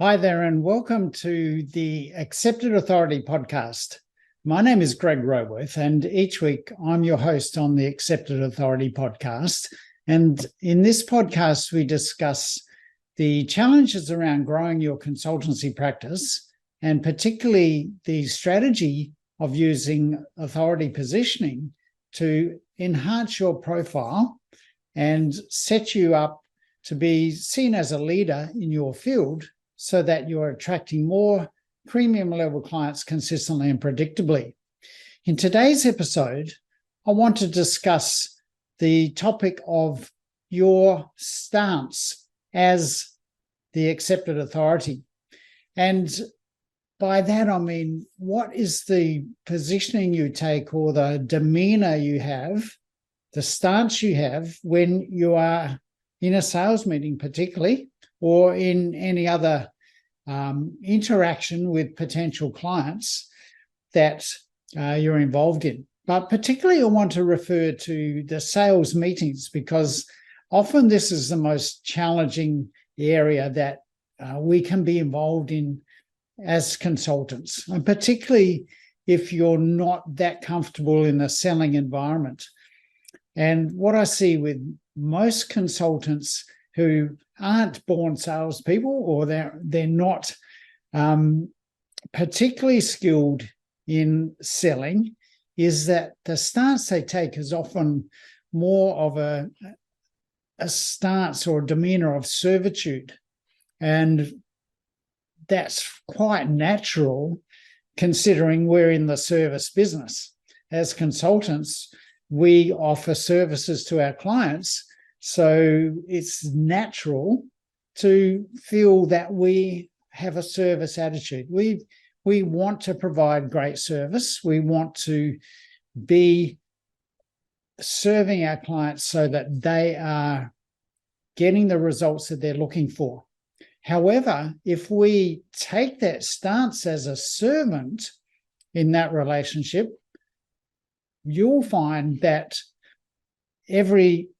Hi there, and welcome to the Accepted Authority podcast. My name is Greg Roworth, and each week I'm your host on the Accepted Authority podcast. And in this podcast, we discuss the challenges around growing your consultancy practice, and particularly the strategy of using authority positioning to enhance your profile and set you up to be seen as a leader in your field, so that you're attracting more premium level clients consistently and predictably. In today's episode, I want to discuss the topic of your stance as the accepted authority. And by that, I mean, what is the positioning you take or the demeanour you have, the stance you have when you are in a sales meeting particularly, or in any other interaction with potential clients that you're involved in. But particularly I want to refer to the sales meetings, because often this is the most challenging area that we can be involved in as consultants, and particularly if you're not that comfortable in the selling environment. And what I see with most consultants who aren't born salespeople, or they're not particularly skilled in selling, is that the stance they take is often more of a stance or demeanour of servitude. And that's quite natural, considering we're in the service business. As consultants, we offer services to our clients, so it's natural to feel that we have a service attitude. We want to provide great service. We want to be serving our clients so that they are getting the results that they're looking for. However, if we take that stance as a servant in that relationship, you'll find that every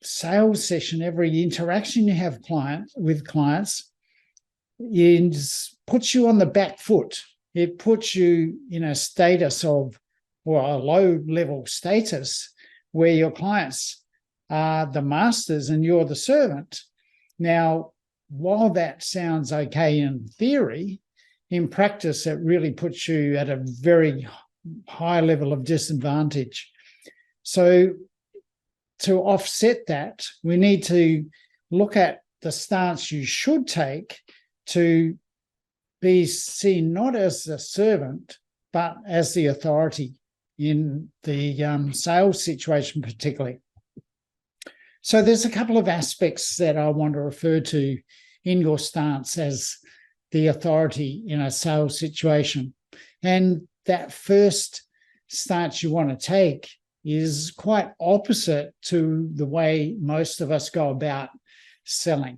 sales session, every interaction you have with clients puts you on the back foot. It puts you in a status of, or a low-level status, where your clients are the masters and you're the servant. Now, while that sounds okay in theory, in practice, it really puts you at a very high level of disadvantage. So to offset that, we need to look at the stance you should take to be seen not as the servant, but as the authority in the sales situation particularly. So there's a couple of aspects that I want to refer to in your stance as the authority in a sales situation. And that first stance you want to take is quite opposite to the way most of us go about selling.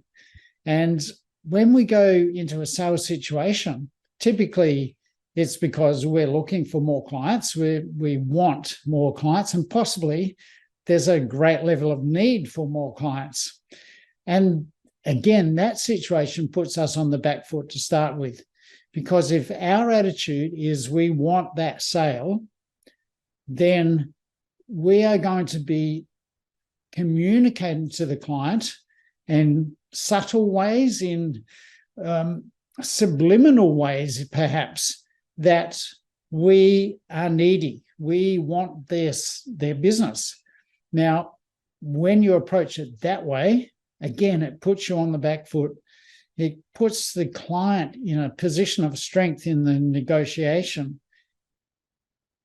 And when we go into a sales situation, typically it's because we're looking for more clients, we want more clients, and possibly there's a great level of need for more clients. And again, that situation puts us on the back foot to start with, because if our attitude is we want that sale, then we are going to be communicating to the client in subtle ways, in subliminal ways perhaps, that we are needy. We want their business. Now, when you approach it that way, again, it puts you on the back foot. It puts the client in a position of strength in the negotiation.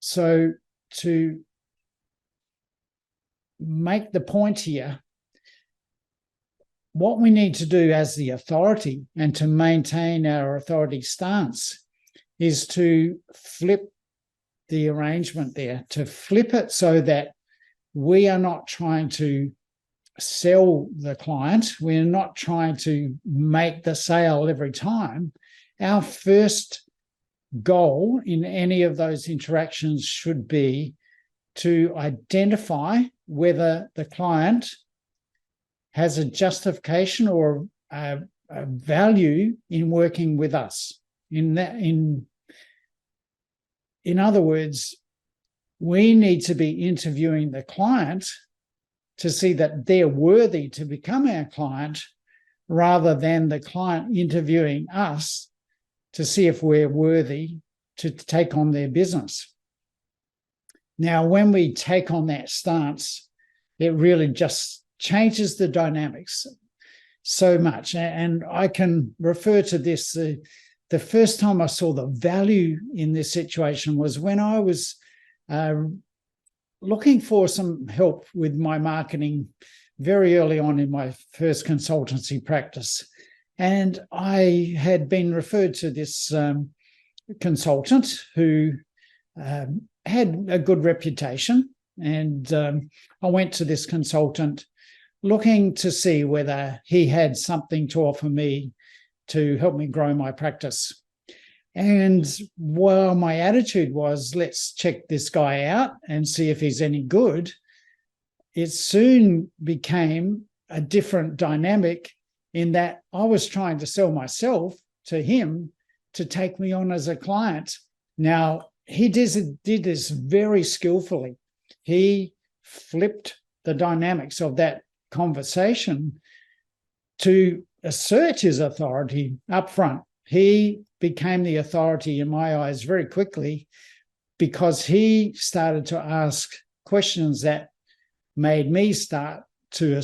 So to make the point here, what we need to do as the authority and to maintain our authority stance is to flip the arrangement there, to flip it so that we are not trying to sell the client. We're not trying to make the sale every time. Our first goal in any of those interactions should be to identify whether the client has a justification or a value in working with us. In other words, we need to be interviewing the client to see that they're worthy to become our client, rather than the client interviewing us to see if we're worthy to take on their business. Now, when we take on that stance, it really just changes the dynamics so much. And I can refer to this. The first time I saw the value in this situation was when I was looking for some help with my marketing very early on in my first consultancy practice. And I had been referred to this consultant who had a good reputation. And I went to this consultant looking to see whether he had something to offer me to help me grow my practice. And while my attitude was, let's check this guy out and see if he's any good, it soon became a different dynamic in that I was trying to sell myself to him to take me on as a client. Now, he did this very skillfully. He flipped the dynamics of that conversation to assert his authority up front. He became the authority in my eyes very quickly because he started to ask questions that made me start to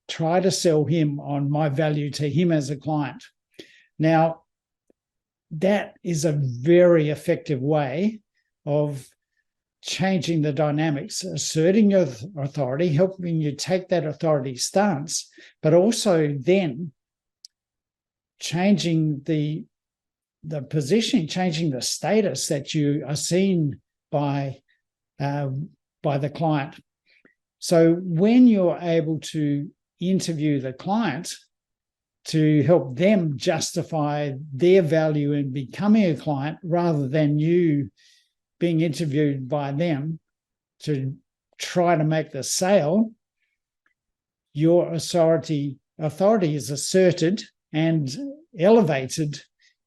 try to sell him on my value to him as a client. Now, that is a very effective way of changing the dynamics, asserting your authority, helping you take that authority stance, but also then changing the position, changing the status that you are seen by the client. So when you're able to interview the client to help them justify their value in becoming a client, rather than you being interviewed by them to try to make the sale, your authority is asserted and elevated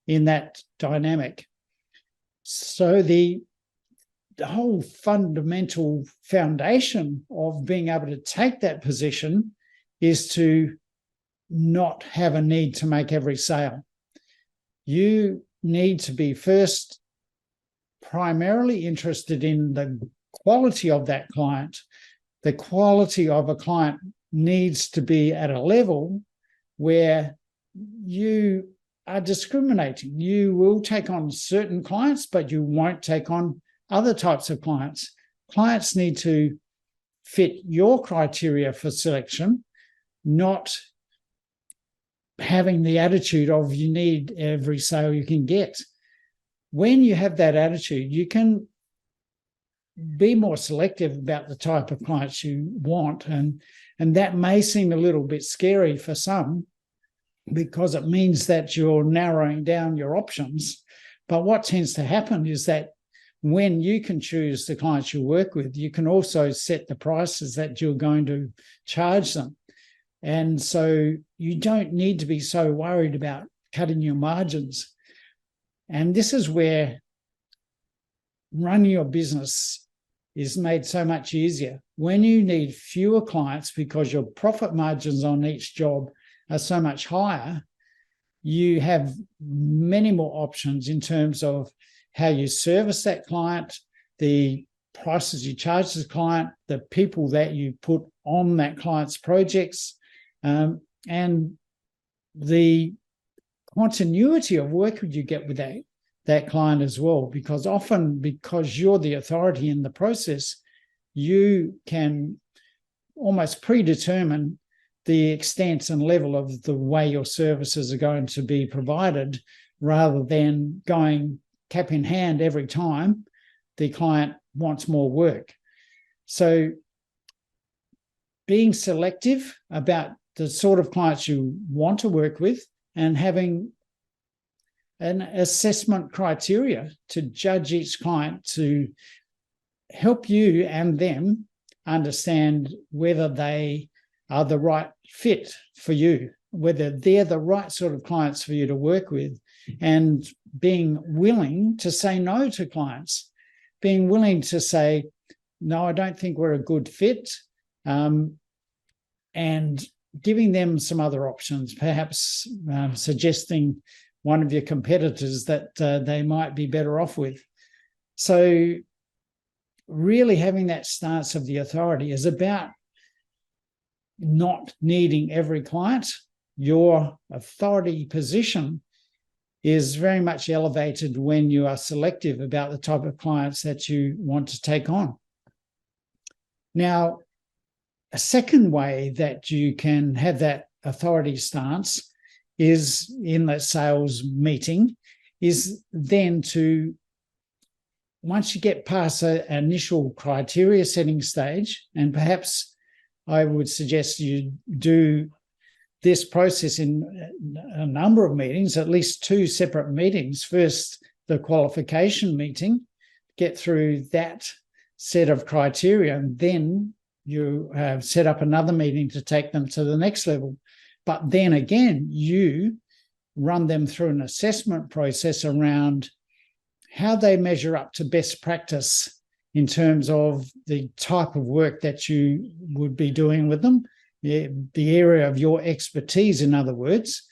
in that dynamic. So the whole fundamental foundation of being able to take that position is to not have a need to make every sale. You need to be first primarily interested in the quality of that client. The quality of a client needs to be at a level where you are discriminating. You will take on certain clients, but you won't take on other types of clients. Clients need to fit your criteria for selection, not having the attitude of you need every sale you can get. When you have that attitude, you can be more selective about the type of clients you want. And that may seem a little bit scary for some because it means that you're narrowing down your options. But what tends to happen is that when you can choose the clients you work with, you can also set the prices that you're going to charge them. And so you don't need to be so worried about cutting your margins. And this is where running your business is made so much easier. When you need fewer clients because your profit margins on each job are so much higher, you have many more options in terms of how you service that client, the prices you charge the client, the people that you put on that client's projects, and the continuity of work you get with that client as well. Because often, because you're the authority in the process, you can almost predetermine the extent and level of the way your services are going to be provided, rather than going cap in hand every time the client wants more work. So being selective about the sort of clients you want to work with and having an assessment criteria to judge each client to help you and them understand whether they are the right fit for you whether they're the right sort of clients for you to work with, and being willing to say no to clients, being willing to say, no, I don't think we're a good fit, and giving them some other options, perhaps suggesting one of your competitors that they might be better off with. So really having that stance of the authority is about not needing every client. Your authority position is very much elevated when you are selective about the type of clients that you want to take on. Now, a second way that you can have that authority stance is in the sales meeting, is then to, once you get past an initial criteria setting stage, and perhaps I would suggest you do this process in a number of meetings, at least 2 separate meetings. First, the qualification meeting, get through that set of criteria, and then you set up another meeting to take them to the next level. But then again, you run them through an assessment process around how they measure up to best practice in terms of the type of work that you would be doing with them, the area of your expertise, in other words,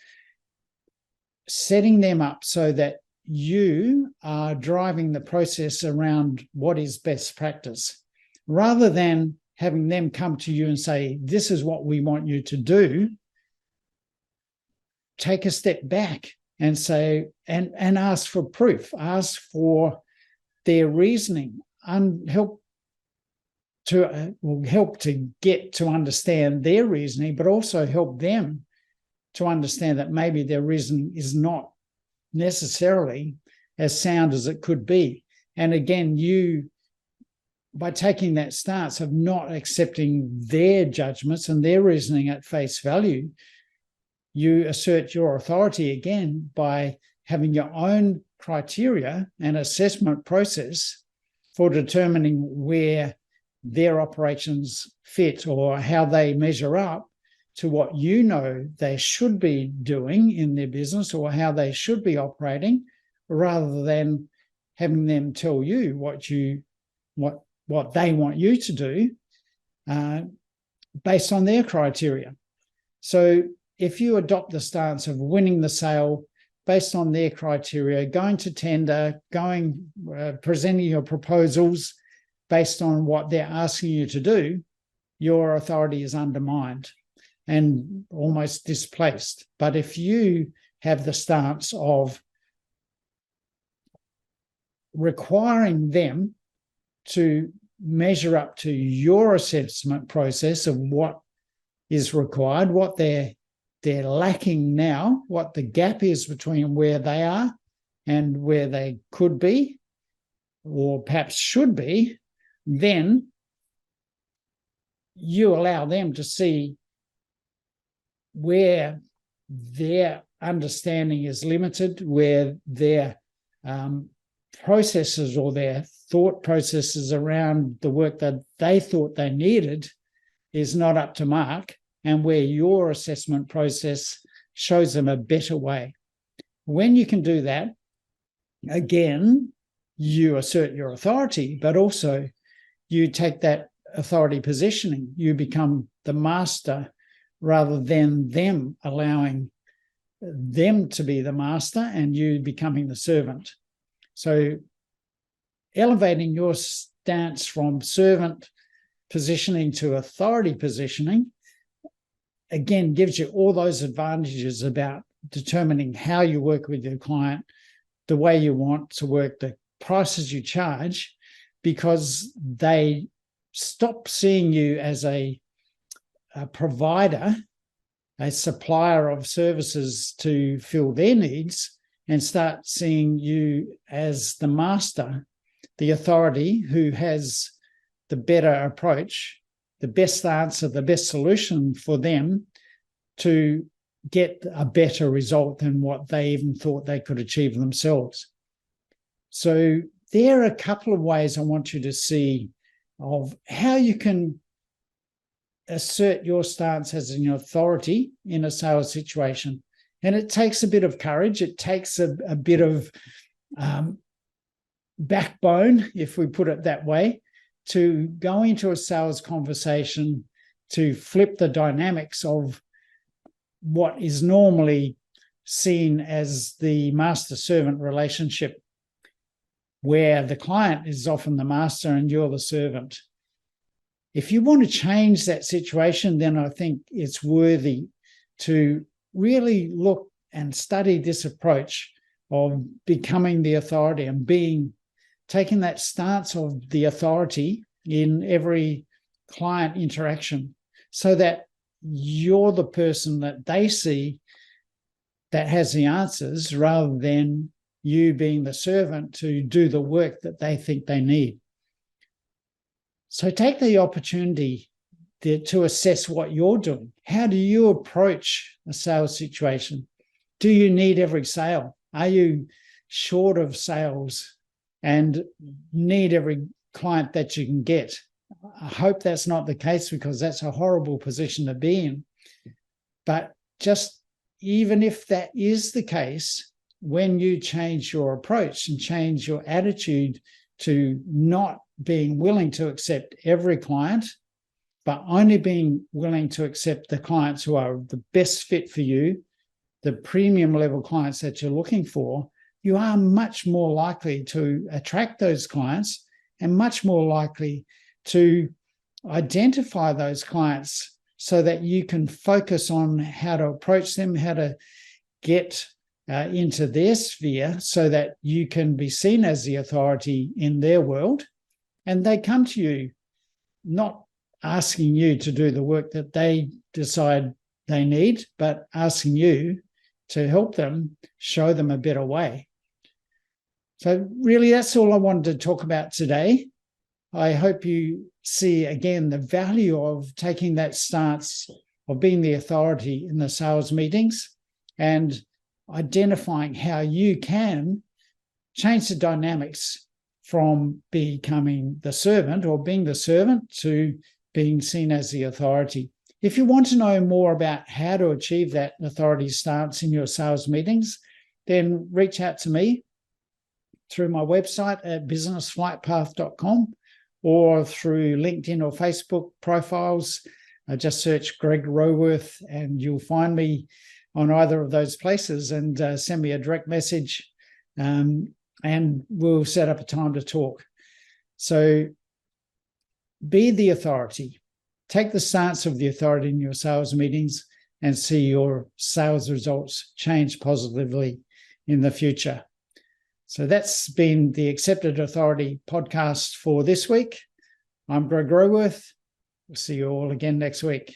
setting them up so that you are driving the process around what is best practice, rather than having them come to you and say, this is what we want you to do. Take a step back and say, and ask for proof, ask for their reasoning, and help to get to understand their reasoning, but also help them to understand that maybe their reason is not necessarily as sound as it could be. And again, you, by taking that stance of not accepting their judgments and their reasoning at face value, you assert your authority again by having your own criteria and assessment process for determining where their operations fit or how they measure up to what you know they should be doing in their business or how they should be operating, rather than having them tell you what they want you to do based on their criteria. So if you adopt the stance of winning the sale based on their criteria, going to tender, presenting your proposals based on what they're asking you to do, your authority is undermined and almost displaced. But if you have the stance of requiring them to measure up to your assessment process of what is required, what they're lacking now, what the gap is between where they are and where they could be or perhaps should be, then you allow them to see where their understanding is limited, where their processes or their thought processes around the work that they thought they needed is not up to mark, and where your assessment process shows them a better way. When you can do that, again, you assert your authority, but also you take that authority positioning. You become the master rather than them allowing them to be the master and you becoming the servant. So elevating your stance from servant positioning to authority positioning, again, gives you all those advantages about determining how you work with your client, the way you want to work, the prices you charge, because they stop seeing you as a provider, a supplier of services to fill their needs, and start seeing you as the master, the authority who has the better approach, the best answer, the best solution for them to get a better result than what they even thought they could achieve themselves. So there are a couple of ways I want you to see of how you can assert your stance as an authority in a sales situation. And it takes a bit of courage. It takes a bit of backbone, if we put it that way, to go into a sales conversation, to flip the dynamics of what is normally seen as the master-servant relationship, where the client is often the master and you're the servant. If you want to change that situation, then I think it's worthy to really look and study this approach of becoming the authority and taking that stance of the authority in every client interaction, so that you're the person that they see that has the answers, rather than you being the servant to do the work that they think they need. So take the opportunity to assess what you're doing. How do you approach a sales situation? Do you need every sale? Are you short of sales and need every client that you can get? I hope that's not the case, because that's a horrible position to be in. But just even if that is the case, when you change your approach and change your attitude to not being willing to accept every client, but only being willing to accept the clients who are the best fit for you, the premium level clients that you're looking for, you are much more likely to attract those clients and much more likely to identify those clients so that you can focus on how to approach them, how to get into their sphere so that you can be seen as the authority in their world. And they come to you not asking you to do the work that they decide they need, but asking you to help them, show them a better way. So really, that's all I wanted to talk about today. I hope you see again the value of taking that stance of being the authority in the sales meetings and identifying how you can change the dynamics from becoming the servant or being the servant to being seen as the authority. If you want to know more about how to achieve that authority stance in your sales meetings, then reach out to me through my website at businessflightpath.com or through LinkedIn or Facebook profiles. Just search Greg Roworth and you'll find me on either of those places, and send me a direct message and we'll set up a time to talk. So be the authority. Take the stance of the authority in your sales meetings and see your sales results change positively in the future. So that's been the Accepted Authority podcast for this week. I'm Greg Roworth. We'll see you all again next week.